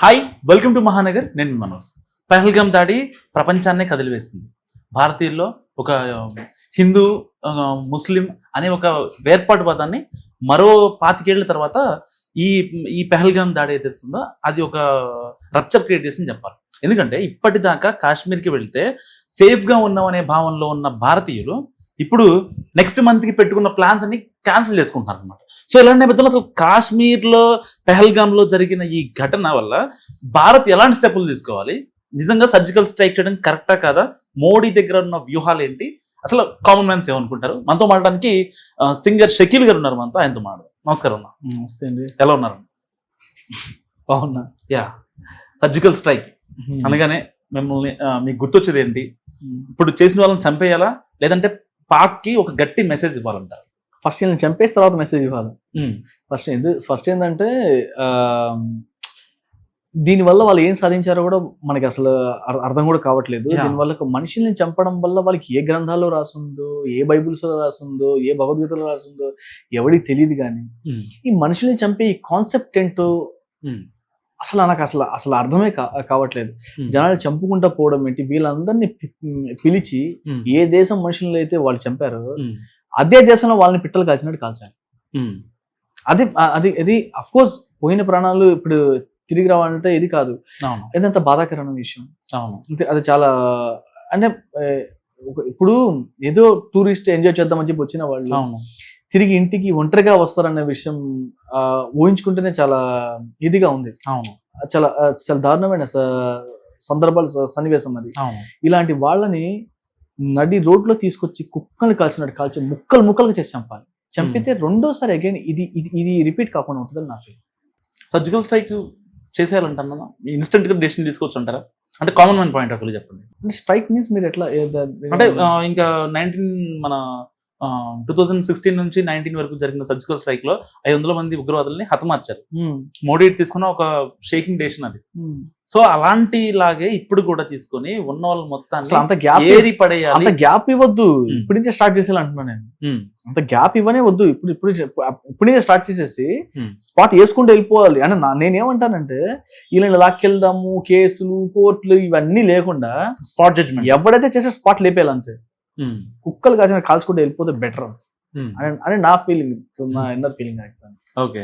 Hi, welcome to Mahanagar. నేను మనోజ్. పహల్గామ్ దాడి ప్రపంచాన్నే కదిలివేస్తుంది. భారతీయుల్లో ఒక హిందూ, ముస్లిం అనే ఒక వేర్పాటు పదాన్ని మరో 25 ఏళ్ల తర్వాత ఈ ఈ పహల్గామ్ దాడి ఏదైతుందో అది ఒక రప్చర్ క్రియేట్ చేసింది చెప్పాలి. ఎందుకంటే ఇప్పటిదాకా కాశ్మీర్కి వెళ్తే సేఫ్గా ఉన్నామనే భావనలో ఉన్న భారతీయులు ఇప్పుడు నెక్స్ట్ మంత్కి పెట్టుకున్న ప్లాన్స్ అన్ని క్యాన్సిల్ చేసుకుంటున్నారు అనమాట. సో ఇలాంటి నేపథ్యంలో అసలు కాశ్మీర్లో పెహల్గామ్లో జరిగిన ఈ ఘటన వల్ల భారత్ ఎలాంటి స్టెప్పులు తీసుకోవాలి, నిజంగా సర్జికల్ స్ట్రైక్ చేయడం కరెక్టా కాదా, మోడీ దగ్గర ఉన్న వ్యూహాలు ఏంటి, అసలు కామన్ మ్యాన్స్ ఏమనుకుంటారు, మనతో మాట్లాడడానికి సింగర్ షకీల్ గారు ఉన్నారు మనతో. ఆయనతో మాట్లాడు. నమస్కారం అన్న. నమస్తే అండి. ఎలా ఉన్నారు? బాగున్నా. యా, సర్జికల్ స్ట్రైక్ అనగానే మిమ్మల్ని మీకు గుర్తొచ్చేది ఏంటి? ఇప్పుడు చేసిన వాళ్ళని చంపేయాలా, లేదంటే పాక్కి ఒక గట్టి మెసేజ్ ఇవ్వాలంటారు? ఫస్ట్ నేను చంపేసి తర్వాత మెసేజ్ ఇవ్వాలి. ఫస్ట్ ఏంటంటే దీనివల్ల వాళ్ళు ఏం సాధించారో కూడా మనకి అసలు అర్థం కూడా కావట్లేదు. దీనివల్ల ఒక మనిషిని చంపడం వల్ల వాళ్ళకి ఏ గ్రంథాల్లో రాసిందో, ఏ బైబుల్స్ లో రాసిందో, ఏ భగవద్గీతలో రాసిందో ఎవరికి తెలియదు. కానీ ఈ మనుషుల్ని చంపే ఈ కాన్సెప్ట్ ఏంటో అసలు నాకు అసలు అర్థమే కావట్లేదు. జనాలు చంపుకుంటా పోవడం ఏంటి, వీళ్ళందరినీ పిలిచి ఏ దేశం మనుషులను అయితే వాళ్ళు చంపారో అదే దేశంలో వాళ్ళని పిట్టలు కాల్చినట్టు కాల్చాలి. అది అది అది అఫ్ కోర్స్ పోయిన ప్రాణాలు ఇప్పుడు తిరిగి రావాలంటే ఇది కాదు. ఇదంత బాధాకరమైన విషయం. అది చాలా అంటే ఇప్పుడు ఏదో టూరిస్ట్ ఎంజాయ్ చేద్దామని చెప్పి వచ్చిన వాళ్ళు తిరిగి ఇంటికి ఒంటరిగా వస్తారన్న విషయం ఊహించుకుంటేనే చాలా ఇదిగా ఉంది. చాలా చాలా దారుణమైన సందర్భాలు, సన్నివేశం అది. ఇలాంటి వాళ్ళని నడి రోడ్లో తీసుకొచ్చి కుక్కల్ని కాల్చి ముక్కలు ముక్కలుగా చేసి చంపాలి. చంపితే రెండోసారి అగైన్ ఇది రిపీట్ కాకుండా ఉంటుందని నా ఫీల్. సర్జికల్ స్ట్రైక్ చేసేయాలంటున్నా ఇన్స్టెంట్ గా డెసిషన్ తీసుకోవచ్చు అంటారా? అంటే common man point of view చెప్పండి. స్ట్రైక్ మీన్స్ మీరు ఎట్లా అంటే ఇంకా 2016 నుంచి 19 వరకు జరిగిన సర్జికల్ స్ట్రైక్ లో 500 మంది ఉగ్రవాదుల్ని హతమార్చారు. మోడీ తీసుకున్న ఒక షేకింగ్ డెసిషన్ అది. సో అలాంటి లాగే ఇప్పుడు కూడా తీసుకొని ఉన్న వాళ్ళు మొత్తాన్ని అంత గ్యాప్ ఇవ్వద్దు. ఇప్పటి నుంచే స్టార్ట్ చేసేలా అంటున్నా నేను. అంత గ్యాప్ ఇవ్వనే వద్దు. ఇప్పుడు నుంచే స్టార్ట్ చేసేసి స్పాట్ వేసుకుంటూ వెళ్ళిపోవాలి. అంటే నేనేమంటానంటే వీళ్ళని లాక్కెళ్దాము, కేసులు, కోర్టులు ఇవన్నీ లేకుండా స్పాట్ జడ్జ్మెంట్ ఎవడైతే చేసే స్పాట్ లేపేయాలి అంతే. కుక్కలు కాల్చుకుంటూ వెళ్ళిపోతే బెటర్ అని నా ఫీలింగ్, నా ఇన్నర్ ఫీలింగ్. ఓకే.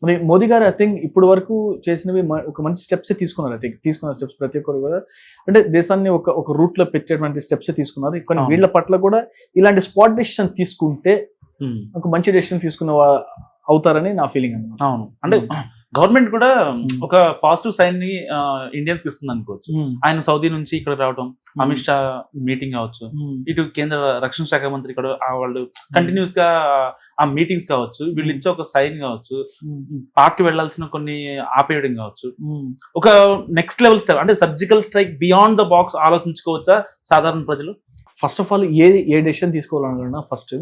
మరి మోదీ గారు ఐ థింక్ ఇప్పుడు వరకు చేసినవి ఒక మంచి స్టెప్స్ తీసుకున్నారు. ఐ థింక్ తీసుకున్న స్టెప్స్ ప్రతి ఒక్కరు కూడా అంటే దేశాన్ని ఒక రూట్ లో పెట్టేటువంటి స్టెప్స్ తీసుకున్నారు. కానీ వీళ్ళ పట్ల కూడా ఇలాంటి స్పాట్ డెసిషన్ తీసుకుంటే ఒక మంచి డెసిషన్ తీసుకున్న అవుతారని నా ఫీలింగ్ అన్నమాట. అవును, అంటే గవర్నమెంట్ కూడా ఒక పాజిటివ్ సైన్ ని ఇండియన్స్ కి ఇస్తుంది అనుకోవచ్చు. ఆయన సౌదీ నుంచి ఇక్కడ రావడం, అమిత్ షా మీటింగ్ కావచ్చు, ఇటు కేంద్ర రక్షణ శాఖ మంత్రి కూడా వాళ్ళు కంటిన్యూస్ గా ఆ మీటింగ్స్ కావచ్చు, వీళ్ళు ఇచ్చే ఒక సైన్ కావచ్చు, పాక్ కి వెళ్లాల్సిన కొన్ని ఆపేయడం కావచ్చు, ఒక నెక్స్ట్ లెవెల్ స్టెప్. అంటే surgical strike beyond the box ఆలోచించుకోవచ్చా సాధారణ ప్రజలు? ఫస్ట్ ఆఫ్ ఆల్ ఏ డెసిషన్ తీసుకోవాలన్నా ఫస్ట్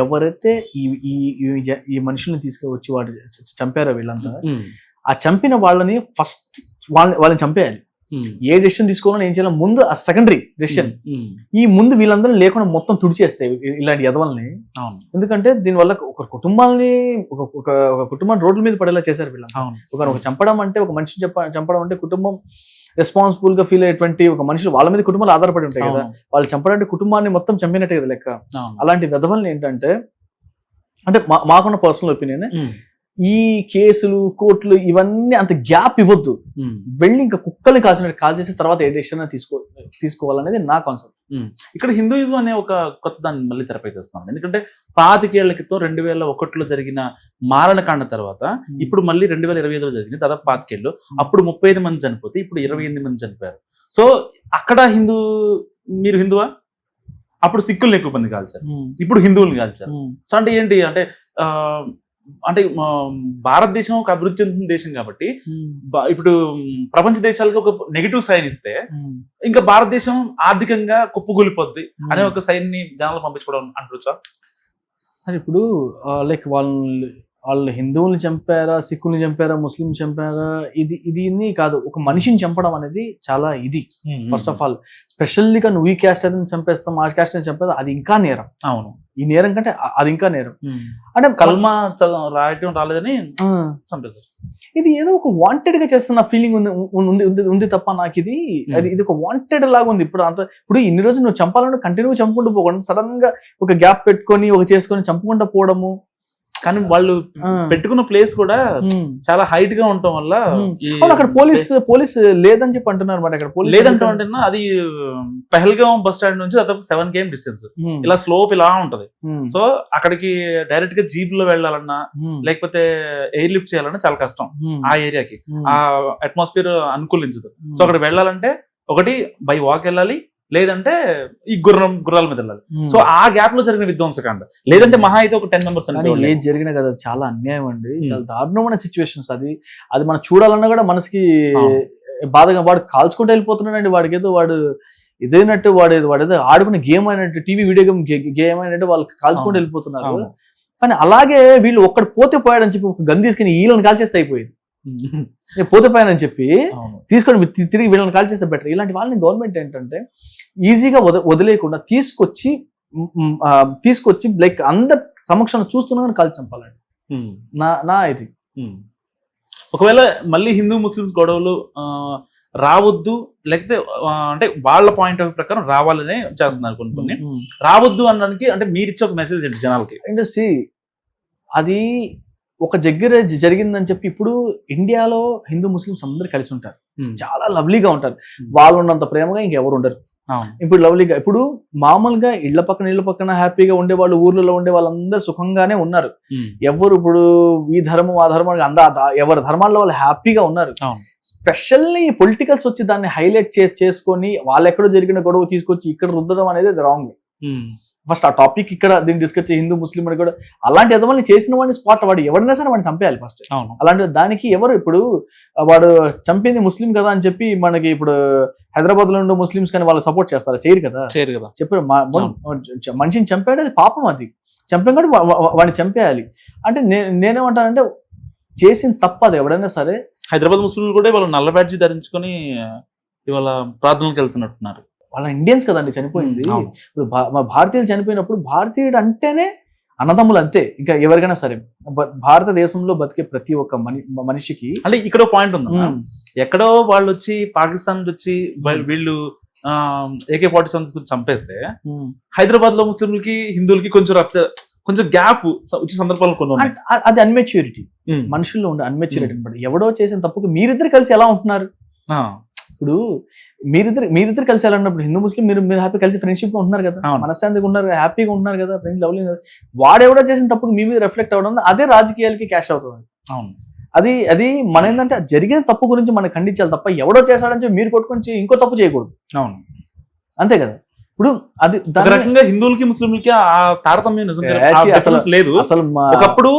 ఎవరైతే ఈ మనుషుల్ని తీసుకువచ్చి వాడు చంపారో వీళ్ళంతా, ఆ చంపిన వాళ్ళని ఫస్ట్ వాళ్ళని చంపేయాలి. ఏ డెసిషన్ తీసుకోవాలని ఏం చేయాలి ముందు ఆ సెకండరీ డెసిషన్. ఈ ముందు వీళ్ళందరూ లేకుండా మొత్తం తుడిచేస్తాయి ఇలాంటి ఎదవల్ని. ఎందుకంటే దీనివల్ల ఒక కుటుంబాన్ని ఒక కుటుంబాన్ని రోడ్ల మీద పడేలా చేశారు వీళ్ళంతా. ఒక చంపడం అంటే, ఒక మనిషిని చంపడం అంటే కుటుంబం రెస్పాన్సిబుల్ గా ఫీల్ అయ్యేటువంటి ఒక మనుషులు వాళ్ళ మీద కుటుంబాలు ఆధారపడి ఉంటాయి కదా. వాళ్ళు చంపడానికి కుటుంబాన్ని మొత్తం చంపినట్టే కదా లెక్క. అలాంటి వెధవల్ని ఏంటంటే, అంటే మాకున్న పర్సనల్ ఒపీనియన్, ఈ కేసులు, కోర్టులు ఇవన్నీ అంత గ్యాప్ ఇవ్వద్దు. వెళ్ళి ఇంకా కుక్కల్ని కాల్ చేసిన తర్వాత ఏ డెసిషన్ తీసుకోవాలనేది నా కాన్సెప్ట్. ఇక్కడ హిందూయిజం అనే ఒక కొత్త దాన్ని మళ్ళీ తెరపై తెస్తున్నాను. ఎందుకంటే 25 ఏళ్ల క్రితం 2001లో జరిగిన మారణకాండ తర్వాత ఇప్పుడు మళ్ళీ 2025లో జరిగింది దాదాపు 25 ఏళ్ళు. అప్పుడు 35 మంది చనిపోతే ఇప్పుడు 28 మంది చనిపోయారు. సో అక్కడ మీరు హిందువా? అప్పుడు సిక్కుల్ని ఎక్కువ మంది కాల్చారు, ఇప్పుడు హిందువుల్ని కాల్చారు. సో అంటే ఏంటి అంటే అంటే భారతదేశం ఒక అభివృద్ధి చెందుతున్న దేశం కాబట్టి ఇప్పుడు ప్రపంచ దేశాలకు ఒక నెగిటివ్ సైన్ ఇస్తే ఇంకా భారతదేశం ఆర్థికంగా కుప్పగూలిపోద్ది అనే ఒక సైన్ ని జనాలు పంపించుకోవడం అంటొచ్చా? ఇప్పుడు లైక్ వాళ్ళు హిందువుల్ని చంపారా, సిక్కుల్ని చంపారా, ముస్లిం చంపారా, ఇది కాదు. ఒక మనిషిని చంపడం అనేది చాలా ఇది. ఫస్ట్ ఆఫ్ ఆల్ స్పెషల్లీగా నువ్వు ఈ క్యాస్ట్ అని చంపేస్తాం, ఆ క్యాస్ట్ అని చంపేస్తాం, అది ఇంకా నేరం. అవును, ఈ నేరం కంటే అది ఇంకా నేరం. అంటే కల్మా రాయటం రాలేదని చంపేశారు. ఇది ఏదో ఒక వాంటెడ్ గా చేస్తున్న ఫీలింగ్ ఉంది తప్ప నాకు ఇది ఒక వాంటెడ్ లాగా ఉంది. ఇప్పుడు ఇన్ని రోజులు నువ్వు చంపాలంటే కంటిన్యూ చంపుకుంటూ పోకుండా సడన్ గా ఒక గ్యాప్ పెట్టుకొని ఒక చేసుకొని చంపుకుంటూ పోవడము. కానీ వాళ్ళు పెట్టుకున్న ప్లేస్ కూడా చాలా హైట్ గా ఉండటం వల్ల అక్కడ పోలీస్ లేదని చెప్పి అంటున్నారు. మరి అక్కడ పోలీస్ లేదంటే అది పహల్గాం బస్ స్టాండ్ నుంచి దాదాపు 7 km డిస్టెన్స్, ఇలా స్లోప్ ఇలా ఉంటది. సో అక్కడికి డైరెక్ట్ గా జీప్ లో వెళ్ళాలన్నా లేకపోతే ఎయిర్ లిఫ్ట్ చేయాలన్నా చాలా కష్టం. ఆ ఏరియాకి ఆ అట్మాస్ఫియర్ అనుకూలించదు. సో అక్కడ వెళ్ళాలంటే ఒకటి బై వాక్ వెళ్ళాలి, లేదంటే ఈ గుర్రాల మీద వెళ్ళాలి. సో ఆ గ్యాప్ లో జరిగిన విధ్వంసకాండ, లేదంటే మహా అయితే ఒక 10 members ఏది జరిగినా కదా చాలా అన్యాయం అండి. చాలా దారుణమైన సిచ్యువేషన్స్. అది మనం చూడాలన్నా కూడా మనసుకి బాధగా. వాడు కాల్చుకుంటూ వెళ్ళిపోతున్నాడండి. వాడికి ఏదో వాడు ఇదైనట్టు వాడేదో ఆడుకునే గేమ్ అయినట్టు, టీవీ వీడియో గేమ్ అయినట్టు వాళ్ళు కాల్చుకుంటూ వెళ్ళిపోతున్నారు. కానీ అలాగే వీళ్ళు ఒక్కడు పోతే పోయాడని చెప్పి ఒక గన్ తీసుకుని వీళ్ళని కాల్చేస్తే అయిపోయింది. నేను పోతే పోయానని చెప్పి తీసుకొని తిరిగి వీళ్ళని కాల్ చేస్తే బెటర్. ఇలాంటి వాళ్ళని గవర్నమెంట్ ఏంటంటే ఈజీగా వదిలేయకుండా తీసుకొచ్చి లైక్ అందరి సమక్షంలో చూస్తున్నా కాల్ చంపాలండి. నా ఇది ఒకవేళ మళ్ళీ హిందూ ముస్లిమ్స్ గొడవలు రావద్దు, లేకపోతే అంటే వాళ్ళ పాయింట్ ఆఫ్ ప్రకారం రావాలనే చేస్తున్నారు కొన్ని. రావద్దు అనడానికి అంటే మీరు ఇచ్చే ఒక మెసేజ్ ఏంటి జనాలకి? అంటే అది ఒక దగ్గర జరిగిందని చెప్పి ఇప్పుడు ఇండియాలో హిందూ ముస్లిమ్స్ అందరు కలిసి ఉంటారు, చాలా లవ్లీగా ఉంటారు. వాళ్ళు ఉన్నంత ప్రేమగా ఇంకెవరు ఉండరు. ఇప్పుడు లవ్లీగా ఇప్పుడు మామూలుగా ఇళ్ల పక్కన హ్యాపీగా ఉండే వాళ్ళు, ఊర్లలో ఉండే వాళ్ళందరూ సుఖంగానే ఉన్నారు. ఎవరు ఇప్పుడు ఈ ధర్మం ఆ ధర్మం ఎవరి ధర్మాల్లో వాళ్ళు హ్యాపీగా ఉన్నారు. స్పెషల్లీ పొలిటికల్స్ వచ్చి దాన్ని హైలైట్ చేసుకొని వాళ్ళు ఎక్కడో జరిగిన గొడవ తీసుకొచ్చి ఇక్కడ రుద్దడం అనేది రాంగ్. ఫస్ట్ ఆ టాపిక్ ఇక్కడ దీన్ని డిస్కస్ చేసి హిందూ ముస్లిం అని కూడా అలాంటి ఎదవల్ని చేసిన వాడిని స్పాట్ వాడు ఎవరైనా సరే వాడిని చంపేయాలి ఫస్ట్. అలాంటి దానికి ఎవరు ఇప్పుడు వాడు చంపింది ముస్లిం కదా అని చెప్పి మనకి ఇప్పుడు హైదరాబాద్ లో ఉండే ముస్లిమ్స్ కానీ వాళ్ళు సపోర్ట్ చేస్తారా? చేయరు కదా. చెప్పారు మనిషిని చంపాడు, అది పాపం. అది చంపాం కూడా వాడిని చంపేయాలి. అంటే నేనేమంటానంటే చేసిన తప్పదు ఎవడైనా సరే. హైదరాబాద్ ముస్లింలు కూడా వాళ్ళు నల్ల బ్యాడ్జీ ధరించుకొని ఇవాళ ప్రార్థనలకు వెళ్తున్నట్టున్నారు. వాళ్ళ ఇండియన్స్ కదండి చనిపోయింది. ఇప్పుడు భారతీయులు చనిపోయినప్పుడు భారతీయుడు అంటేనే అన్నదమ్ములు అంతే. ఇంకా ఎవరికైనా సరే భారతదేశంలో బతికే ప్రతి ఒక్క మనిషికి అంటే ఇక్కడ పాయింట్ ఉంది. ఎక్కడో వాళ్ళు వచ్చి పాకిస్తాన్ నుంచి వచ్చి వీళ్ళు AK-47 గురించి చంపేస్తే హైదరాబాద్ లో ముస్లింలకి హిందువులకి కొంచెం గ్యాప్ వచ్చే సందర్భాలు కొన్ని ఉన్నాయి. అది అన్మెచ్యూరిటీ, మనుషుల్లో ఉండే అన్మెచ్యూరిటీ అనమాట. ఎవడో చేసిన తప్పుకి మీరిద్దరు కలిసి ఎలా ఉంటున్నారు? ఇప్పుడు మీరిద్దరు కలిసి ఎలా ఉన్నప్పుడు హిందూ ముస్లిం మీరు హ్యాపీ కలిసి ఫ్రెండ్షిప్ గా ఉంటున్నారు కదా, మనశ్శాంతిగా ఉన్నారు, హ్యాపీగా ఉంటున్నారు కదా, ఫ్రెండ్ లవ్లీ. వాడెవడో చేసిన తప్పుకు మీ మీద రిఫ్లెక్ట్ అవడం అదే రాజకీయాలకి క్యాష్ అవుతుంది. అది మన ఏంటంటే జరిగిన తప్పు గురించి మనం ఖండించాలి తప్ప ఎవడో చేశాడని చెప్పి మీరు కొట్టుకొని ఇంకో తప్పు చేయకూడదు. అవును, అంతే కదా. ఇప్పుడు అది రకంగా హిందువులకి ముస్లింలకి ఆ తారతమ్యం లేదు. అసలు ఒకప్పుడు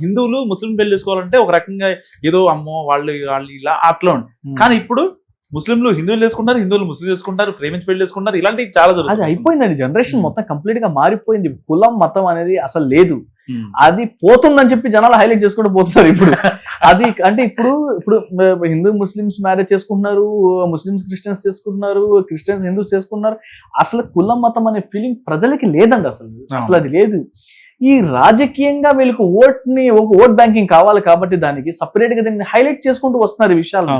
హిందువులు ముస్లిం పెళ్లి చేసుకోవాలంటే ఒక రకంగా ఏదో అమ్మో వాళ్ళు ఇలా అట్లా ఉంది. కానీ ఇప్పుడు ముస్లింలు హిందువులు చేసుకుంటారు, హిందువులు ముస్లిం చేసుకుంటారు, ప్రేమించి పెళ్లి చేసుకుంటారు. ఇలాంటివి చాలా జరుగుతుంది. అది అయిపోయిందండి. జనరేషన్ మొత్తం కంప్లీట్ గా మారిపోయింది. కులం మతం అనేది అసలు లేదు. అది పోతుందని చెప్పి జనాలు హైలైట్ చేసుకుంటూ పోతున్నారు ఇప్పుడు. అది అంటే ఇప్పుడు హిందూ ముస్లిమ్స్ మ్యారేజ్ చేసుకుంటున్నారు, ముస్లిమ్స్ క్రిస్టియన్స్ చేసుకుంటున్నారు, క్రిస్టియన్స్ హిందూస్ చేసుకుంటున్నారు. అసలు కులం మతం అనే ఫీలింగ్ ప్రజలకి లేదండి. అసలు అది లేదు. ఈ రాజకీయంగా వీళ్ళకి ఒక ఓట్ బ్యాంకింగ్ కావాలి కాబట్టి దానికి సపరేట్ గా దీన్ని హైలైట్ చేసుకుంటూ వస్తున్నారు. ఈ విషయాలు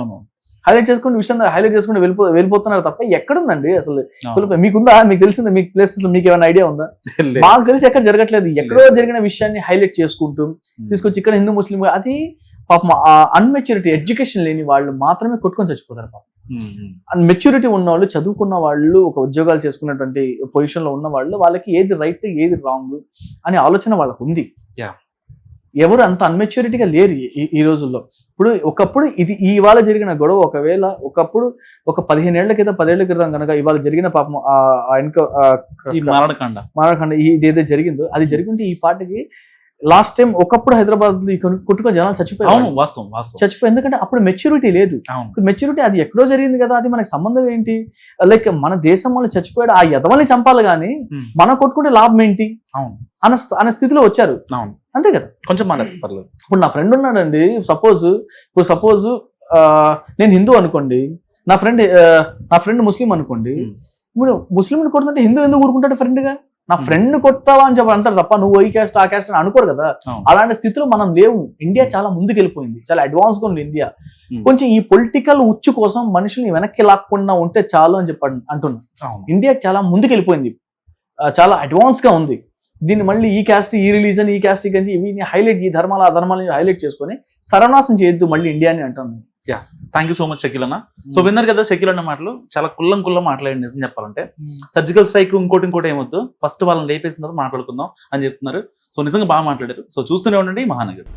హైలైట్ చేసుకుంటూ వెళ్ళిపోతున్నారు తప్ప ఎక్కడుందండి అసలు? మీకుందా? మీకు తెలిసిందా? మీకు ప్లేసెస్ లో మీకు ఏమైనా ఐడియా ఉందా? మాకు తెలిసి ఎక్కడ జరగట్లేదు. ఎక్కడో జరిగిన విషయాన్ని హైలైట్ చేసుకుంటూ తీసుకొచ్చి ఇక్కడ హిందూ ముస్లిం, అది పాపం అన్మెచ్యూరిటీ, ఎడ్యుకేషన్ లేని వాళ్ళు మాత్రమే కొట్టుకొని చచ్చిపోతారు. పాపం మెచ్యూరిటీ ఉన్న వాళ్ళు, చదువుకున్న వాళ్ళు, ఒక ఉద్యోగాలు చేసుకున్నటువంటి పొజిషన్ లో ఉన్న వాళ్ళు, వాళ్ళకి ఏది రైట్ ఏది రాంగ్ అనే ఆలోచన వాళ్ళకు ఉంది. ఎవరు అంత అన్మెచ్యూరిటీగా లేరు ఈ రోజుల్లో. ఒకప్పుడు ఇవాళ జరిగిన గొడవ ఒకప్పుడు ఒక 15 ఏళ్ల క్రితం 10 ఏళ్ల క్రితం కనుక ఇవాళ జరిగిన పాపం మారణకాండ ఇదేదో జరిగిందో అది జరుగుంటే ఈ పాటకి లాస్ట్ టైం ఒకప్పుడు హైదరాబాద్ కొట్టుకొని జనాలు చచ్చిపోయారు, అవును, వాస్తవం వాస్తవం. చచ్చిపోయి, ఎందుకంటే అప్పుడు మెచ్యూరిటీ లేదు. అవును, ఇప్పుడు మెచ్యూరిటీ అది ఎక్కడో జరిగింది కదా, అది మనకి సంబంధం ఏంటి? లైక్ మన దేశం వాళ్ళు చచ్చిపోయాడు, ఆ యదవల్ని చంపాలి కానీ Hmm. మనం కొట్టుకుంటే లాభం ఏంటి అవును, అన్న స్థితిలో వచ్చారు. అవును, అంతే కదా. కొంచెం మాట్లాడు పర్లేదు. ఇప్పుడు నా ఫ్రెండ్ ఉన్నాడండి, సపోజ్ నేను హిందూ అనుకోండి, నా ఫ్రెండ్ ముస్లిం అనుకోండి. Hmm. ఇప్పుడు ముస్లింని కొడుతుంటే హిందూ ఎందుకు ఊరుకుంటాడు ఫ్రెండ్గా? నా ఫ్రెండ్ కొడతావా అని చెప్పి అంటారు తప్ప నువ్వు ఈ క్యాస్ట్ ఆ క్యాస్ట్ అని అనుకోరు కదా. అవును. అలాంటి స్థితిలో మనం లేవు. ఇండియా చాలా ముందుకు వెళ్ళిపోయింది, చాలా అడ్వాన్స్ గా ఉంది ఇండియా. Hmm. కొంచెం ఈ పొలిటికల్ ఉచ్చు కోసం మనుషుల్ని వెనక్కి లాక్కుండా ఉంటే చాలు అని చెప్పి అంటున్నా. అవును, ఇండియా చాలా ముందుకు వెళ్ళిపోయింది, చాలా అడ్వాన్స్ గా ఉంది. దీన్ని మళ్ళీ ఈ క్యాస్ట్ ఈ రిలీజన్ ఈ క్యాస్ట్ ఇవి హైలైట్, ఈ ధర్మాల అధర్మాలని హైలైట్ చేసుకొని సర్వనాశం చేయొద్దు మళ్ళీ ఇండియాని అంటున్నాను. Thank you so much Shakeel అన్న. సో విన్నారు కదా షకీల్ అన్న మాటలు, చాలా కుల్లం మాట్లాడి నిజం చెప్పాలంటే. సర్జికల్ స్ట్రైక్ ఇంకోటి ఏమొద్దు, ఫస్ట్ వాళ్ళని లేపేసిన తర్వాత మాట్లాడుకుందాం అని చెప్తున్నారు. సో నిజంగా బాగా మాట్లాడారు. సో చూస్తూనే ఉండండి మహానగర్.